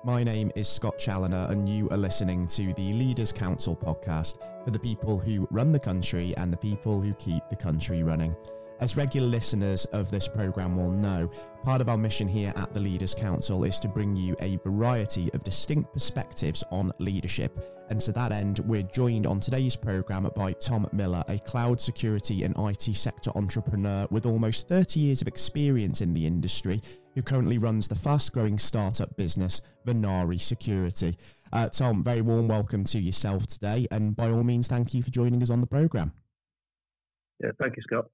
My name is Scott Challoner, and you are listening to the Leaders Council podcast for the people who run the country and the people who keep the country running. As regular listeners of this programme will know, part of our mission here at the Leaders Council is to bring you a variety of distinct perspectives on leadership. And to that end, we're joined on today's programme by Tom Millar, a cloud security and IT sector entrepreneur with almost 30 years of experience in the industry, who currently runs the fast-growing startup business, Venari Security. Tom, very warm welcome to yourself today, and by all means, thank you for joining us on the programme. Yeah, thank you, Scott.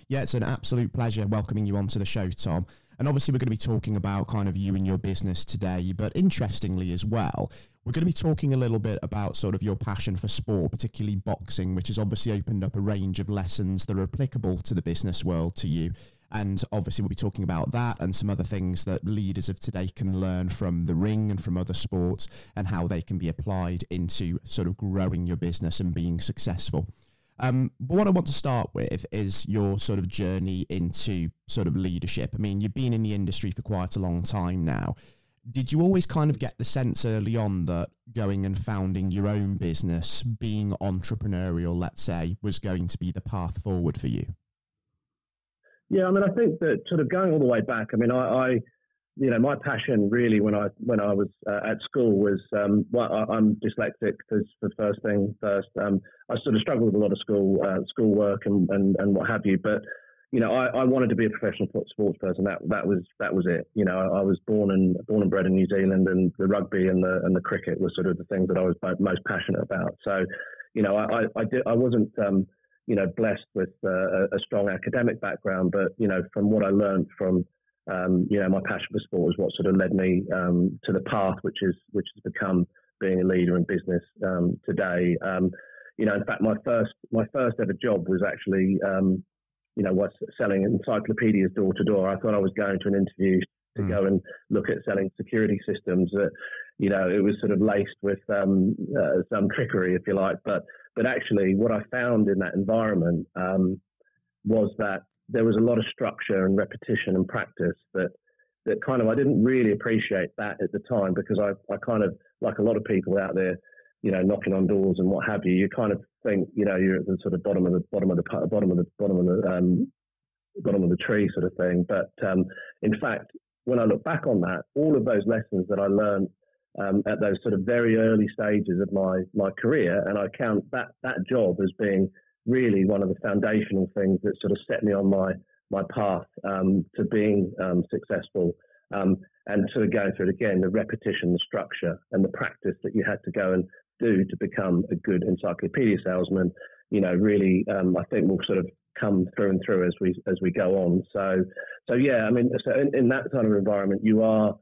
Yeah, it's an absolute pleasure welcoming you onto the show, Tom. And obviously, we're going to be talking about kind of you and your business today, but interestingly as well, we're going to be talking a little bit about sort of your passion for sport, particularly boxing, which has obviously opened up a range of lessons that are applicable to the business world to you. And obviously, we'll be talking about that and some other things that leaders of today can learn from the ring and from other sports, and how they can be applied into sort of growing your business and being successful. But what I want to start with is your sort of journey into sort of leadership. I mean, you've been in the industry for quite a long time now. Did you always kind of get the sense early on that going and founding your own business, being entrepreneurial, let's say, was going to be the path forward for you? Yeah, I mean, I think that sort of going all the way back, I mean, I you know, my passion really when I was at school was, I'm dyslexic for first thing first. I sort of struggled with a lot of schoolwork and what have you. But, you know, I wanted to be a professional sports person. That was it. You know, I was born and bred in New Zealand, and the rugby and the cricket were sort of the things that I was most passionate about. So, you know, I wasn't, you know, blessed with a strong academic background, but, you know, from what I learned from, you know, my passion for sport was what sort of led me to the path which has become being a leader in business today. You know, in fact, my first ever job was actually, you know, was selling encyclopedias door to door. I thought I was going to an interview to go and look at selling security systems. You know, it was sort of laced with some trickery, if you like. But actually, what I found in that environment was that there was a lot of structure and repetition and practice that kind of, I didn't really appreciate that at the time, because I kind of, like a lot of people out there, you know, knocking on doors and what have you, you kind of think, you know, you're at the sort of bottom of the tree sort of thing. But in fact, when I look back on that, all of those lessons that I learned at those sort of very early stages of my career, and I count that job as being really one of the foundational things that sort of set me on my path to being successful, and sort of going through it again, the repetition, the structure, and the practice that you had to go and do to become a good encyclopedia salesman. You know, really, I think will sort of come through and through as we go on. So yeah, I mean, so in that kind of environment, you are,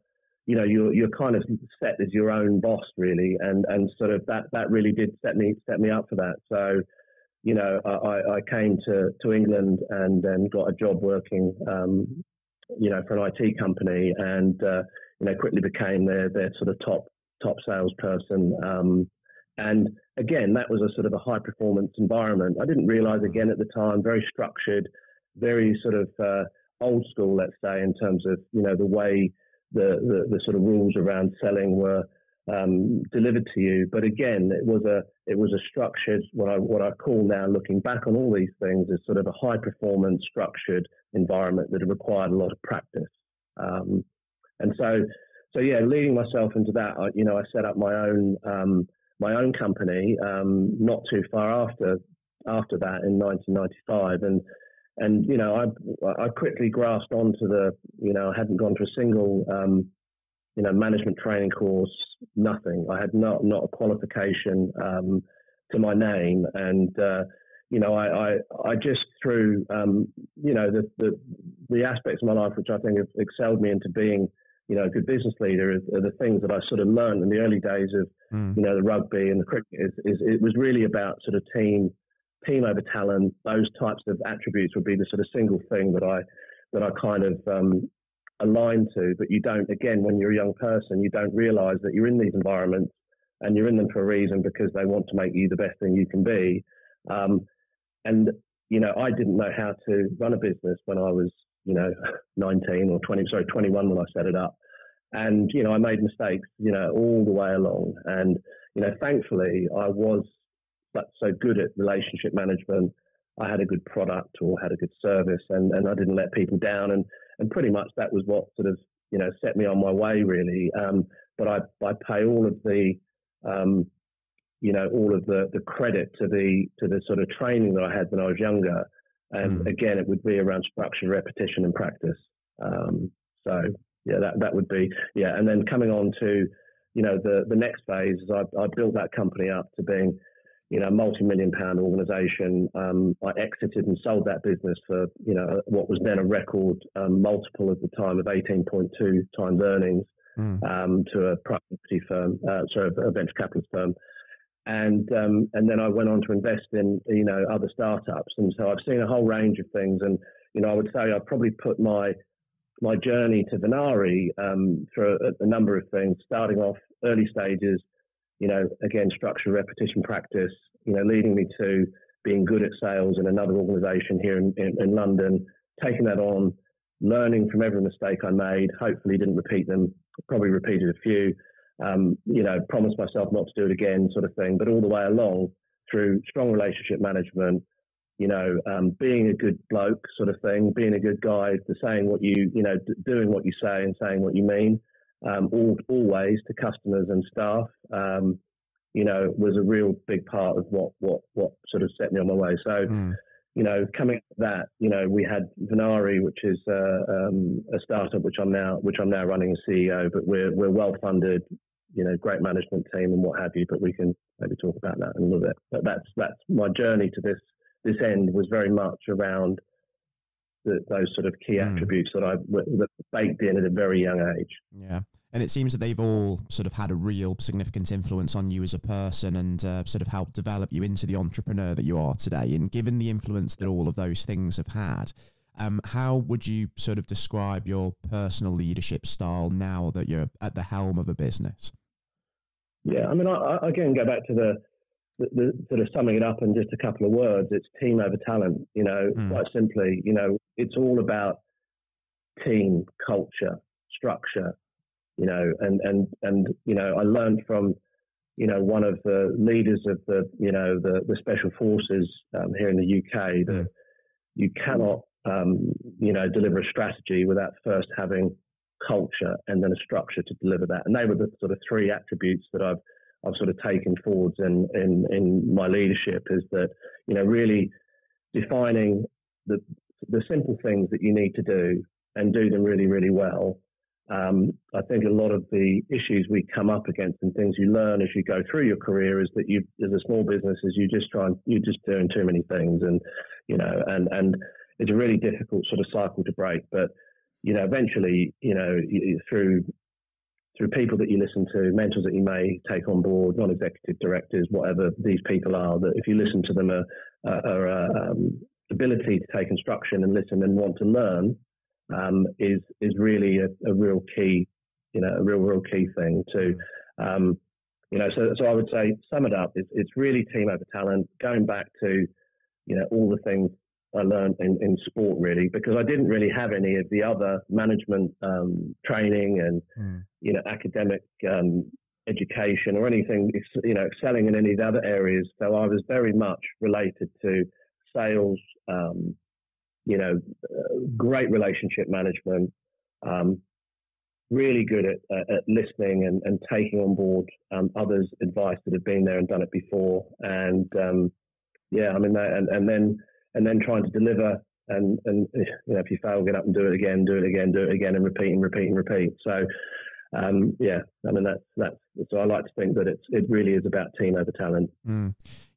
you know, you're kind of set as your own boss, really, and sort of that really did set me up for that. So, you know, I came to England and then got a job working, you know, for an IT company, and you know, quickly became their sort of top salesperson. And again, that was a sort of a high performance environment. I didn't realize again at the time, very structured, very sort of old school, let's say, in terms of, you know, the way the sort of rules around selling were delivered to you. But again, it was a structured, what I call now, looking back on all these things, is sort of a high performance structured environment that required a lot of practice. And so yeah, leading myself into that, you know, I set up my own company not too far after that in 1995, and you know, I quickly grasped onto the, you know, I hadn't gone to a single you know, management training course, nothing. I had not a qualification to my name, and you know, I just through you know, the aspects of my life which I think have excelled me into being, you know, a good business leader are the things that I sort of learned in the early days of you know, the rugby and the cricket. It was really about sort of team over talent. Those types of attributes would be the sort of single thing that I kind of aligned to. But you don't, again, when you're a young person, you don't realize that you're in these environments and you're in them for a reason, because they want to make you the best thing you can be. And, you know, I didn't know how to run a business when I was, you know, 21 when I set it up. And, I made mistakes, all the way along. And, thankfully I was so good at relationship management. I had a good product or had a good service, and I didn't let people down. And pretty much that was what sort of, set me on my way, really. But I pay all of the, all of the credit to the sort of training that I had when I was younger. And again, it would be around structure, repetition, and practice. So yeah, that would be, yeah. And then coming on to, the next phase is I built that company up to being, a multi-million-pound organisation. I exited and sold that business for, what was then a record multiple at the time of 18.2 times earnings to a private equity firm, a venture capitalist firm. And then I went on to invest in, other startups. And so I've seen a whole range of things. And, I would say I probably put my journey to Venari through a number of things, starting off early stages, again, structure, repetition, practice, leading me to being good at sales in another organization here in London, taking that on, learning from every mistake I made, hopefully didn't repeat them, probably repeated a few, promised myself not to do it again, sort of thing. But all the way along through strong relationship management, being a good bloke, sort of thing, being a good guy, to saying what doing what you say and saying what you mean, always to customers and staff, was a real big part of what sort of set me on my way. So, coming at that, we had Venari, which is a startup which I'm now running as CEO, but we're well funded, great management team and what have you. But we can maybe talk about that in a little bit. But that's my journey to this end was very much around those sort of key attributes that baked in at a very young age. Yeah. And it seems that they've all sort of had a real significant influence on you as a person and sort of helped develop you into the entrepreneur that you are today. And given the influence that all of those things have had, how would you sort of describe your personal leadership style now that you're at the helm of a business? Yeah, I mean, I again go back to the sort of summing it up in just a couple of words. It's team over talent. Quite simply, it's all about team culture, structure. I learned from, one of the leaders of the special forces here in the UK that you cannot, deliver a strategy without first having culture and then a structure to deliver that. And they were the sort of three attributes that I've sort of taken forwards in my leadership, is that, really defining the simple things that you need to do and do them really, really well. I think a lot of the issues we come up against and things you learn as you go through your career is that you, as a small business, you're just doing too many things, and it's a really difficult sort of cycle to break. But eventually, through people that you listen to, mentors that you may take on board, non-executive directors, whatever these people are, that if you listen to them, are ability to take instruction and listen and want to learn. Is really a real key, a real key thing to, so I would say, sum it up, it's really team over talent, going back to, all the things I learned in sport, really, because I didn't really have any of the other management training and, academic education or anything, excelling in any of the other areas. So I was very much related to sales, great relationship management, really good at listening and taking on board others' advice that have been there and done it before. And and then trying to deliver and if you fail, get up and do it again, and repeat. So that's so I like to think that it really is about team over talent.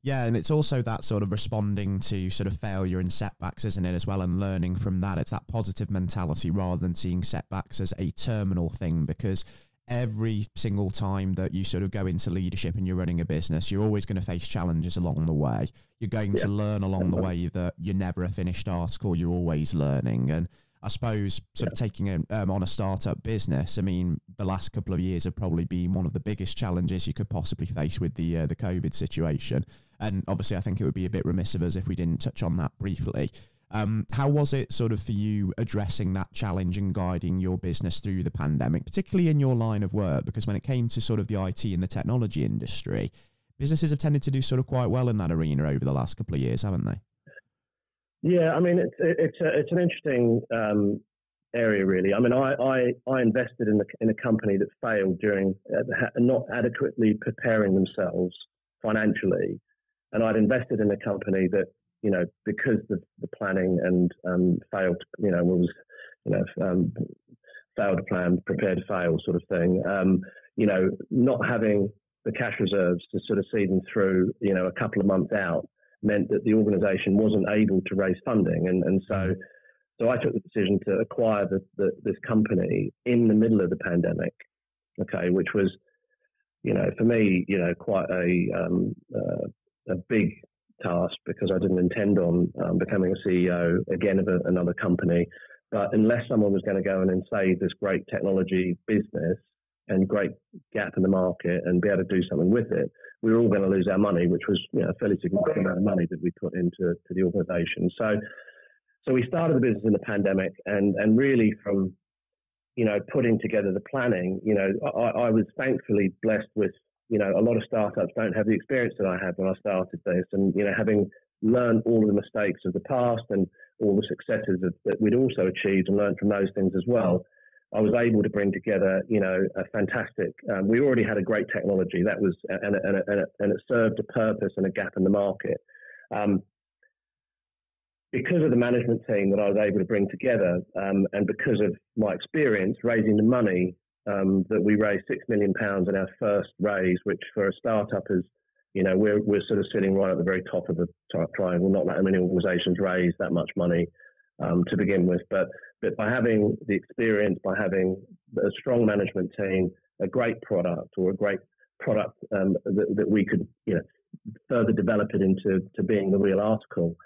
Yeah, and it's also that sort of responding to sort of failure and setbacks, isn't it, as well, and learning from that. It's that positive mentality rather than seeing setbacks as a terminal thing, because every single time that you sort of go into leadership and you're running a business, you're always going to face challenges along the way. You're going to learn along the way that you're never a finished article, you're always learning. And I suppose sort of taking on a startup business, I mean, the last couple of years have probably been one of the biggest challenges you could possibly face with the COVID situation. And obviously, I think it would be a bit remiss of us if we didn't touch on that briefly. How was it sort of for you addressing that challenge and guiding your business through the pandemic, particularly in your line of work? Because when it came to sort of the IT and the technology industry, businesses have tended to do sort of quite well in that arena over the last couple of years, haven't they? Yeah, I mean, it's an interesting area, really. I mean, I invested in a company that failed during not adequately preparing themselves financially, and I'd invested in a company that, because the planning and failed, failed to plan, prepare to fail sort of thing. Not having the cash reserves to sort of see them through, a couple of months out meant that the organisation wasn't able to raise funding, and so I took the decision to acquire this company in the middle of the pandemic. Okay, which was, for me, quite a big task, because I didn't intend on becoming a CEO again of another company. But unless someone was going to go in and save this great technology business and great gap in the market and be able to do something with it, we were all going to lose our money, which was a fairly significant amount of money that we put into the organisation. So we started the business in the pandemic, and really from putting together the planning, I was thankfully blessed with, a lot of startups don't have the experience that I had when I started this, and having learned all of the mistakes of the past and all the successes that we'd also achieved and learned from those things as well, I was able to bring together, a fantastic. We already had a great technology that was, and it served a purpose and a gap in the market. Because of the management team that I was able to bring together, and because of my experience raising the money, that we raised £6 million in our first raise, which for a startup is, we're sort of sitting right at the very top of the triangle. Not that many organisations raise that much money to begin with, but by having the experience, by having a strong management team, a great product, or a great product that we could, further develop it into being the real article.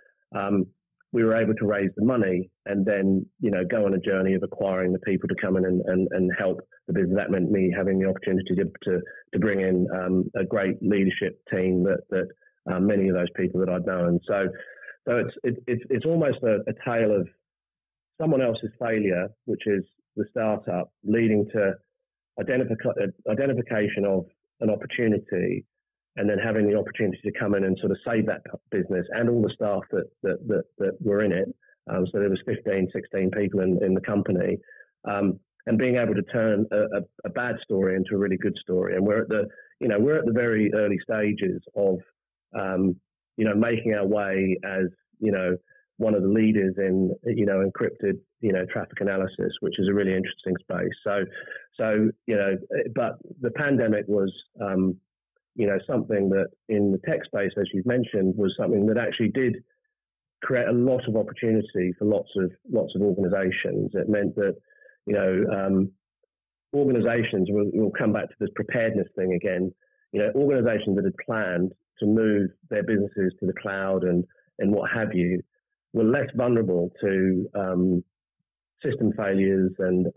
We were able to raise the money and then, go on a journey of acquiring the people to come in and help the business. That meant me having the opportunity to bring in a great leadership team that many of those people that I'd known. So it's almost a tale of someone else's failure, which is the startup, leading to identification of an opportunity, and then having the opportunity to come in and sort of save that business and all the staff that were in it. So there was 15, 16 people in the company, and being able to turn a bad story into a really good story. And we're at the very early stages of, making our way as, one of the leaders in, encrypted, traffic analysis, which is a really interesting space. So but the pandemic was, something that in the tech space, as you've mentioned, was something that actually did create a lot of opportunity for lots of organizations. It meant that, organizations, we'll come back to this preparedness thing again, organizations that had planned to move their businesses to the cloud and what have you, were less vulnerable to system failures and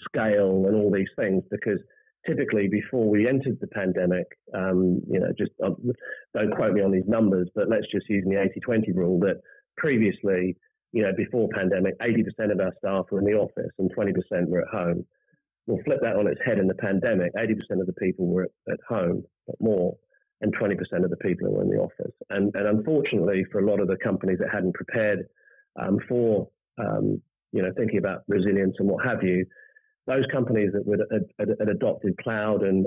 scale and all these things, because typically before we entered the pandemic, just don't quote me on these numbers, but let's just use the 80-20 rule, that previously, before pandemic, 80% of our staff were in the office and 20% were at home. We'll flip that on its head in the pandemic. 80% of the people were at home, but more, and 20% of the people were in the office. And unfortunately, for a lot of the companies that hadn't prepared for, thinking about resilience and what have you, those companies that had adopted cloud and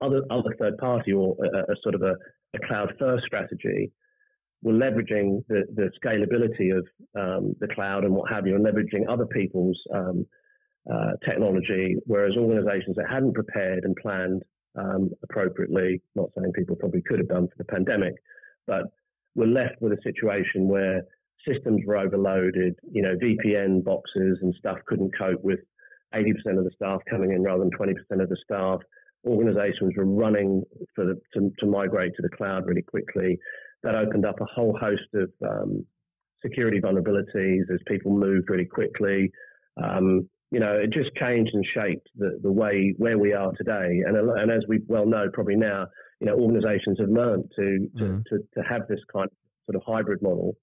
other third party or a sort of a cloud first strategy were leveraging the scalability of the cloud and what have you, and leveraging other people's technology, whereas organizations that hadn't prepared and planned appropriately, not saying people probably could have done for the pandemic, but were left with a situation where systems were overloaded, VPN boxes and stuff couldn't cope with 80% of the staff coming in rather than 20% of the staff. Organizations were running to migrate to the cloud really quickly. That opened up a whole host of security vulnerabilities as people moved really quickly. It just changed and shaped the way where we are today. And as we well know probably now, organisations have learned to have this kind of sort of hybrid model.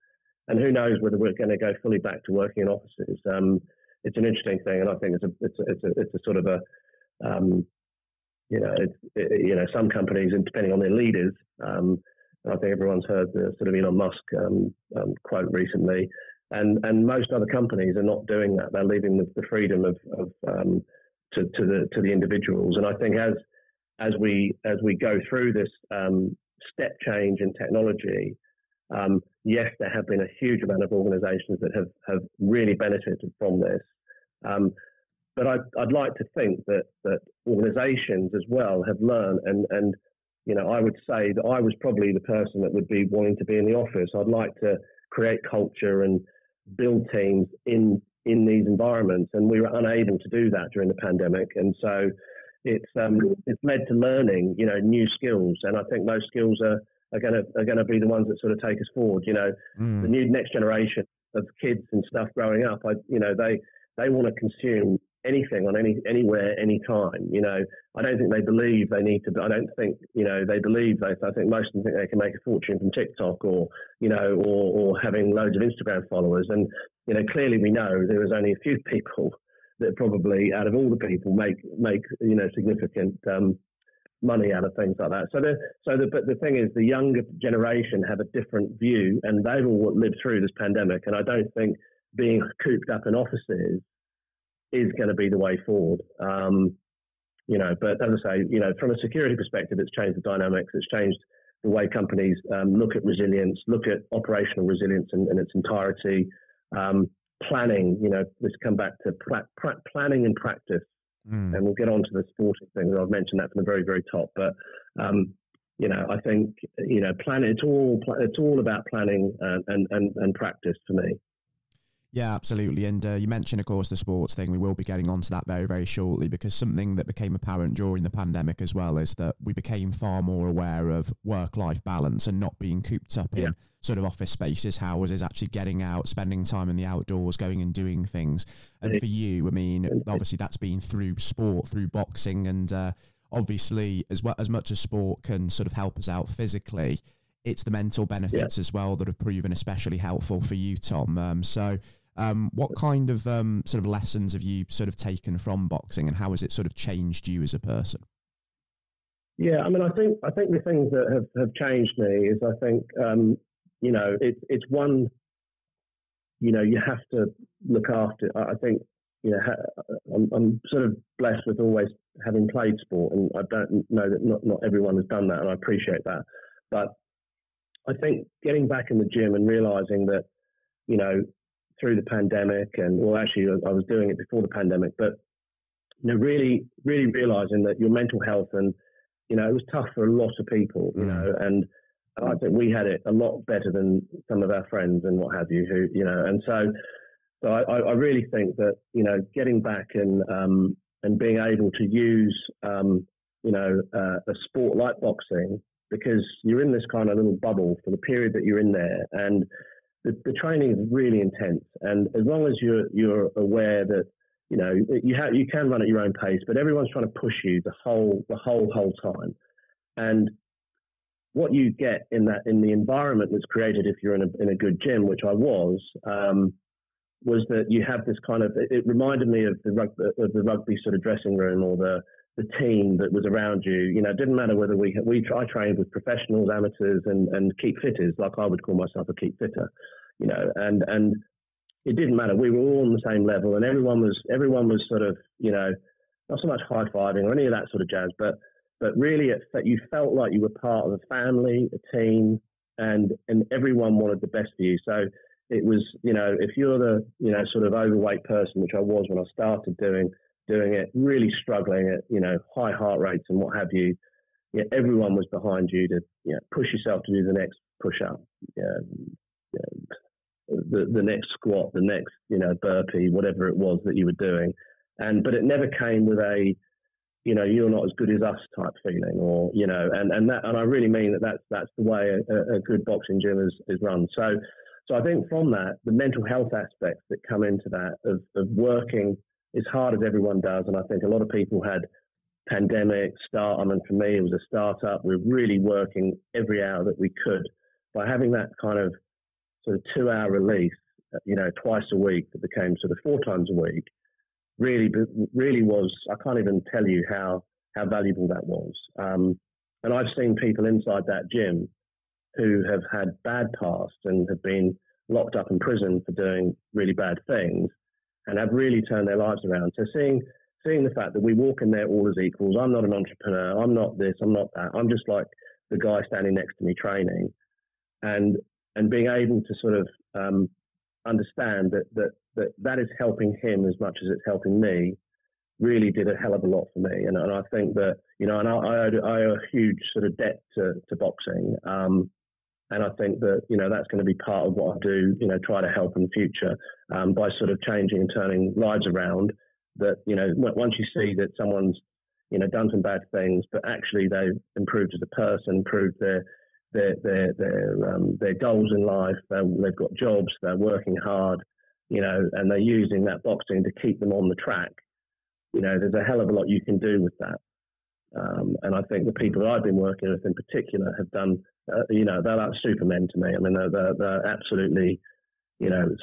And who knows whether we're going to go fully back to working in offices. It's an interesting thing, and I think it's a sort of a some companies, and depending on their leaders, I think everyone's heard the sort of Elon Musk quote recently, and most other companies are not doing that. They're leaving the freedom to the individuals. And I think as we go through this step change in technology, yes, there have been a huge amount of organisations that have really benefited from this. But I'd like to think that organisations as well have learned, and I would say that I was probably the person that would be wanting to be in the office. I'd like to create culture and build teams in these environments, and we were unable to do that during the pandemic. And so it's led to learning, new skills, and I think those skills are going to be the ones that sort of take us forward. The new next generation of kids and stuff growing up, they want to consume anything on anywhere, anytime. I don't think they believe they need to. I don't think they believe that. I think most of them think they can make a fortune from TikTok or having loads of Instagram followers. And clearly we know there is only a few people that probably out of all the people make significant money out of things like that. But the thing is, the younger generation have a different view, and they've all lived through this pandemic. And I don't think being cooped up in offices is going to be the way forward. But as I say, from a security perspective, it's changed the dynamics. It's changed the way companies look at resilience, look at operational resilience in its entirety. Planning, let's come back to planning and practice. And we'll get on to the sporting things. I've mentioned that from the very, very top. But, I think, planning, it's all about planning and practice for me. Yeah, absolutely. And you mentioned, of course, the sports thing. We will be getting onto that very, very shortly, because something that became apparent during the pandemic as well is that we became far more aware of work-life balance and not being cooped up in sort of office spaces, houses, actually getting out, spending time in the outdoors, going and doing things. And for you, I mean, obviously that's been through sport, through boxing, and obviously as much as sport can sort of help us out physically, it's the mental benefits as well that have proven especially helpful for you, Tom. What kind of sort of lessons have you sort of taken from boxing, and how has it sort of changed you as a person? Yeah, I mean, I think the things that have changed me is, I think, it's one, you have to look after. I think, I'm sort of blessed with always having played sport, and I don't know that not everyone has done that, and I appreciate that. But I think getting back in the gym and realizing that, through the pandemic, and actually I was doing it before the pandemic, but really realizing that your mental health, and it was tough for a lot of people, and I think we had it a lot better than some of our friends and what have you, who and so I really think that getting back and being able to use a sport like boxing, because you're in this kind of little bubble for the period that you're in there, and the training is really intense, and as long as you're aware that you can run at your own pace, but everyone's trying to push you the whole time. And what you get in the environment that's created, if you're in a good gym, which I was that you have this kind of. It reminded me of the rugby sort of dressing room, or the team that was around you. It didn't matter whether I trained with professionals, amateurs, and keep fitters, like I would call myself a keep fitter, and it didn't matter. We were all on the same level, and everyone was sort of, not so much high-fiving or any of that sort of jazz, but really you felt like you were part of a family, a team, and everyone wanted the best for you. So it was, if you're the, sort of overweight person, which I was when I started doing it, really struggling at, high heart rates and what have you, everyone was behind you to push yourself to do the next push-up, the next squat, the next, burpee, whatever it was that you were doing. But it never came with a, you're not as good as us type feeling, or, and I really mean that's the way a good boxing gym is run. So I think from that, the mental health aspects that come into that of working as hard as everyone does, and I think a lot of people had pandemic start. I mean, for me, it was a startup. We were really working every hour that we could. By having that kind of sort of 2-hour release, twice a week, that became sort of 4 times a week, really was, I can't even tell you how valuable that was. And I've seen people inside that gym who have had bad past and have been locked up in prison for doing really bad things and have really turned their lives around. So seeing the fact that we walk in there all as equals, I'm not an entrepreneur, I'm not this, I'm not that, I'm just like the guy standing next to me training, and being able to sort of understand that is helping him as much as it's helping me, really did a hell of a lot for me. And I think that, and I owe a huge sort of debt to boxing. And I think that, that's going to be part of what I do, try to help in the future by sort of changing and turning lives around. That, once you see that someone's, done some bad things, but actually they've improved as a person, improved their goals in life, they've got jobs, they're working hard, and they're using that boxing to keep them on the track. There's a hell of a lot you can do with that. And I think the people that I've been working with in particular have done, they're like supermen to me. I mean, they're absolutely,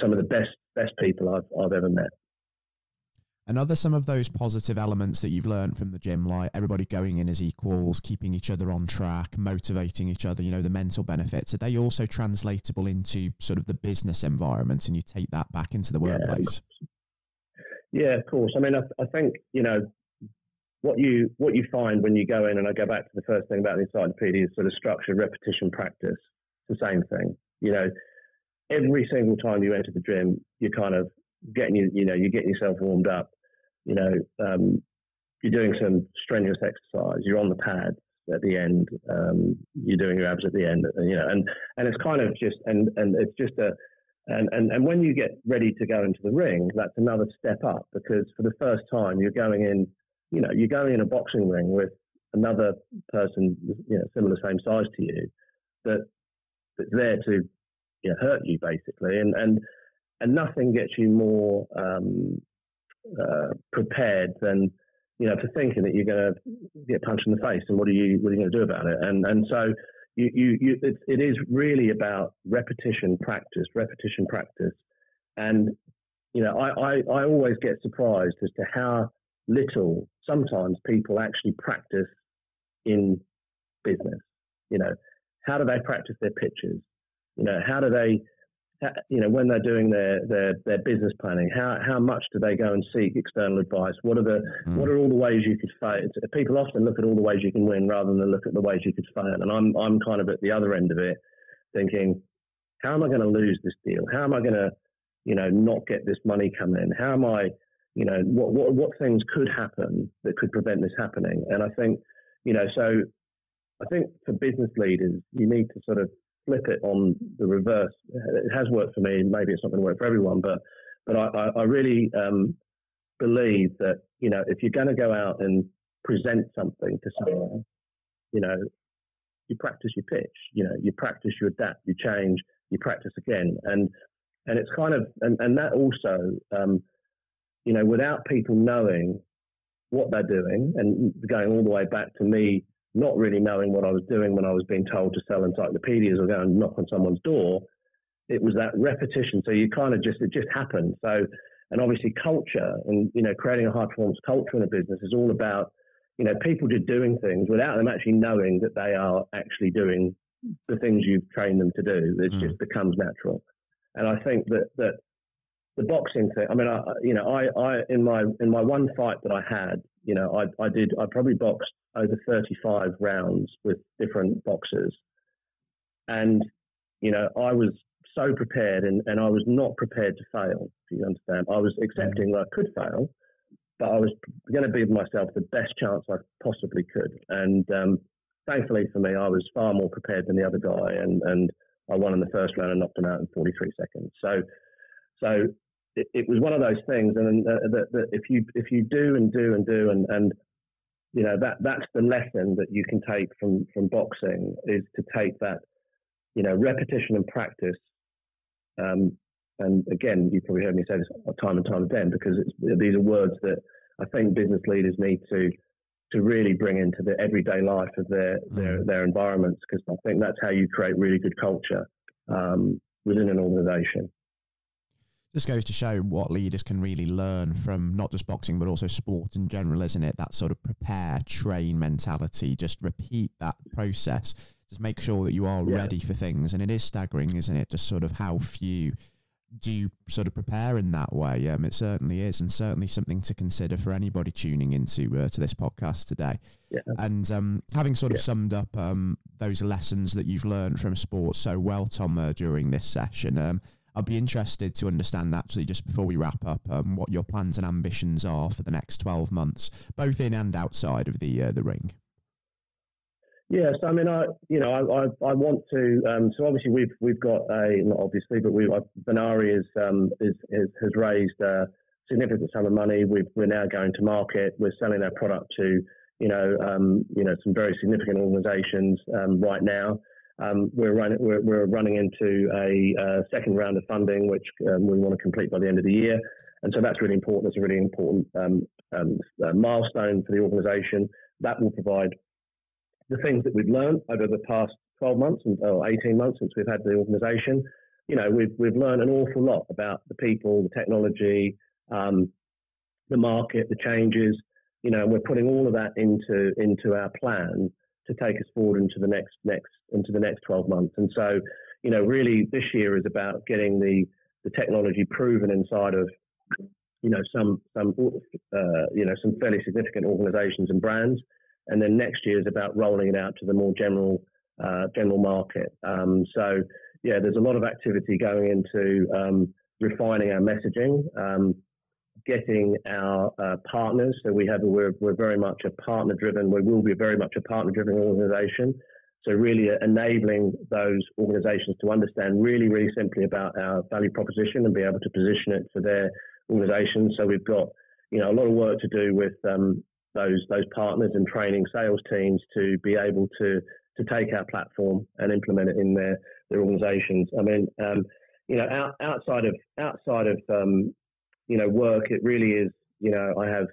some of the best people I've ever met. And are there some of those positive elements that you've learned from the gym, like everybody going in as equals, keeping each other on track, motivating each other, the mental benefits, are they also translatable into sort of the business environment, and you take that back into the workplace? Yeah, of course. I mean, I think, what you find when you go in, and I go back to the first thing about the encyclopedia, is sort of structure, repetition, practice. It's the same thing. Every single time you enter the gym, you're kind of getting yourself warmed up. You're doing some strenuous exercise. You're on the pads at the end. You're doing your abs at the end. And it's kind of just and it's just and when you get ready to go into the ring, that's another step up, because for the first time you're going in. You're going in a boxing ring with another person, similar, same size to you, that's there to hurt you basically, and nothing gets you more prepared than for thinking that you're going to get punched in the face, and what are you going to do about it? And so it is really about repetition, practice, and I always get surprised as to how little sometimes people actually practice in business. How do they practice their pitches? How do they, when they're doing their business planning, how much do they go and seek external advice? What are all the ways you could fail? People often look at all the ways you can win rather than look at the ways you could fail. And I'm kind of at the other end of it, thinking, how am I going to lose this deal? How am I going to, not get this money coming in? How am I, what things could happen that could prevent this happening? And I think, so I think for business leaders, you need to sort of flip it on the reverse. It has worked for me. Maybe it's not going to work for everyone, but I really believe that, if you're going to go out and present something to someone, you practice your pitch, you practice, you adapt, you change, you practice again. And it's kind of, and that also, without people knowing what they're doing, and going all the way back to me not really knowing what I was doing when I was being told to sell encyclopedias or go and knock on someone's door, it was that repetition. So you kind of it just happened. So, and obviously culture and, creating a high performance culture in a business is all about, people just doing things without them actually knowing that they are actually doing the things you've trained them to do. It just becomes natural. And I think that the boxing thing, I mean, I in my one fight that I had, I probably boxed over 35 rounds with different boxers. And, I was so prepared and I was not prepared to fail, if you understand. I was accepting that I could fail, but I was going to give myself the best chance I possibly could. And thankfully for me, I was far more prepared than the other guy. And I won in the first round and knocked him out in 43 seconds. So it was one of those things, and that if you do and that's the lesson that you can take from boxing, is to take that repetition and practice. And again, you probably heard me say this time and time again, because these are words that I think business leaders need to to really bring into the everyday life of their environments, because I think that's how you create really good culture within an organisation. This goes to show what leaders can really learn from not just boxing, but also sport in general, isn't it? That sort of prepare, train mentality. Just repeat that process. Just make sure that you are ready for things. And it is staggering, isn't it? Just sort of how few do sort of prepare in that way. It certainly is, and certainly something to consider for anybody tuning into to this podcast today. Yeah. And having sort of summed up those lessons that you've learned from sport so well, Tom, during this session, I'd be interested to understand, actually, just before we wrap up, what your plans and ambitions are for the next 12 months, both in and outside of the ring. Yes, I mean, I want to. So obviously, we've got not obviously, but Venari has raised a significant sum of money. We're now going to market. We're selling our product to some very significant organisations right now. We're running into a second round of funding, which we want to complete by the end of the year, and so that's really important. It's a really important milestone for the organisation. That will provide the things that we've learned over the past 12 months or 18 months since we've had the organisation. We've learned an awful lot about the people, the technology, the market, the changes. And we're putting all of that into our plan to take us forward into the next 12 months. And so, really this year is about getting the technology proven inside of, some fairly significant organizations and brands. And then next year is about rolling it out to the more general market. So there's a lot of activity going into refining our messaging, getting our partners. So we're very much a partner driven. We will be very much a partner driven organization. So really enabling those organizations to understand really, really simply about our value proposition and be able to position it for their organizations. So we've got, a lot of work to do with those partners and training sales teams to be able to take our platform and implement it in their organizations. I mean, outside of work, it really is. I have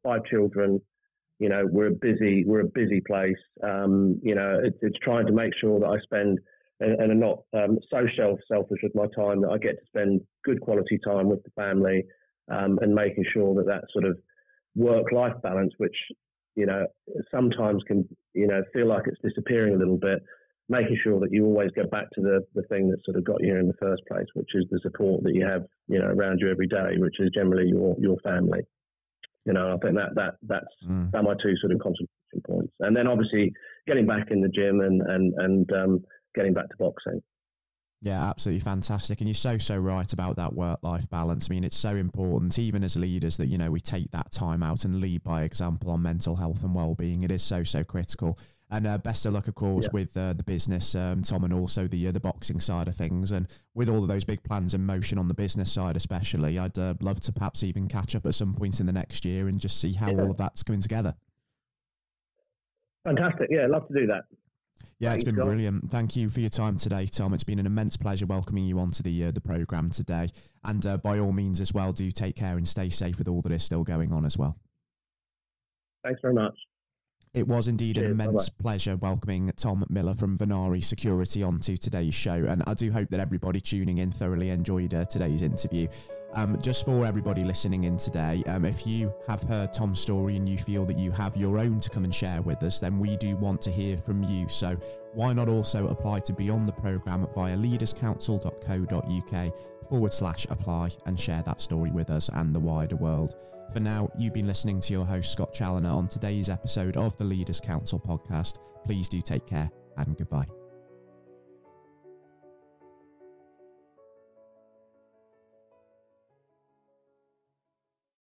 5 children. We're a busy place. It's trying to make sure that I spend and I'm not so selfish with my time, that I get to spend good quality time with the family, and making sure that sort of work-life balance, which sometimes can feel like it's disappearing a little bit, making sure that you always go back to the thing that sort of got you here in the first place, which is the support that you have around you every day, which is generally your family. I think that's my 2 sort of concentration points, and then obviously getting back in the gym and getting back to boxing. Yeah, absolutely fantastic. And you're so right about that work-life balance. I mean, it's so important, even as leaders, that, we take that time out and lead by example on mental health and well-being. It is so critical. And best of luck, of course, with the business, Tom, and also the boxing side of things. And with all of those big plans in motion on the business side especially, I'd love to perhaps even catch up at some point in the next year and just see how all of that's coming together. Fantastic. Yeah, I'd love to do that. Yeah, it's been brilliant. Thank you for your time today, Tom. It's been an immense pleasure welcoming you onto the programme today. And by all means as well, do take care and stay safe with all that is still going on as well. Thanks very much. It was indeed an immense pleasure welcoming Tom Millar from Venari Security onto today's show. And I do hope that everybody tuning in thoroughly enjoyed today's interview. Just for everybody listening in today, if you have heard Tom's story and you feel that you have your own to come and share with us, then we do want to hear from you. So why not also apply to be on the programme via leaderscouncil.co.uk/apply and share that story with us and the wider world. For now, you've been listening to your host, Scott Challoner, on today's episode of the Leaders Council podcast. Please do take care and goodbye.